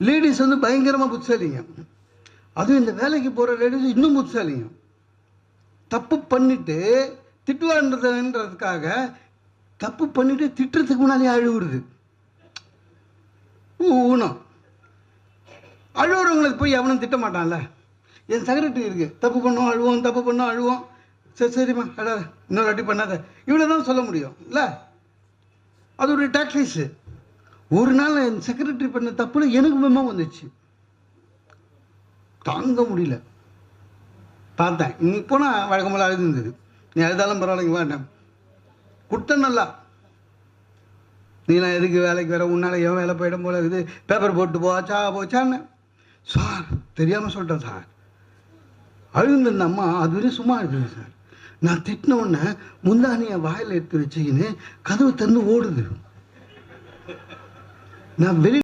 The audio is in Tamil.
லேடிஸ் வந்து பயங்கரமாக புத்திசாலிங்க. அதுவும் இந்த வேலைக்கு போகிற லேடிஸ் இன்னும் புத்திசாலிங்க. தப்பு பண்ணிட்டு திட்டுவான்றதுக்காக தப்பு பண்ணிட்டு திட்டுறதுக்கு முன்னாலே அழுவுறது. ஊனம் அழுவுறவங்களுக்கு போய் எவனும் திட்ட மாட்டான்ல. என் செக்ரட்டரி இருக்கு, தப்பு பண்ணோம் அழுவோம், தப்பு பண்ணோம் அழுவோம், சரி சரிம்மா அழாத, இன்னொரு வாட்டி பண்ணாத, இவ்வளோ தான் சொல்ல முடியும் இல்லை. அது ஒரு டாக்டிக்ஸு. ஒரு நாள் என் செக்ரட்டரி பண்ண தப்புல எனக்கு மெமோ வந்துச்சு, தாங்க முடியல. பார்த்தேன், நீ போனால் வழக்கமெல்லாம் அழுது இருந்தது. நீ அழுதாலும் பரவாயில்லைங்க வேண்டாம், குட்டம் நல்லா, நீலாம் எதுக்கு வேலைக்கு வர, உன்னால் என் வேலை போயிடும் போல இருக்குது, பேப்பர் போட்டு போச்சா போச்சான்னு. சார் தெரியாமல் சொல்லிட்டேன் சார். அழுந்த அந்த அம்மா அது வரையும் சும்மா இருக்குது சார். நான் திட்டின உடனே முந்தானியை வாயில் எடுத்து வச்சுக்கின்னு கதவு திறந்து ஓடுது. நான் வெளியே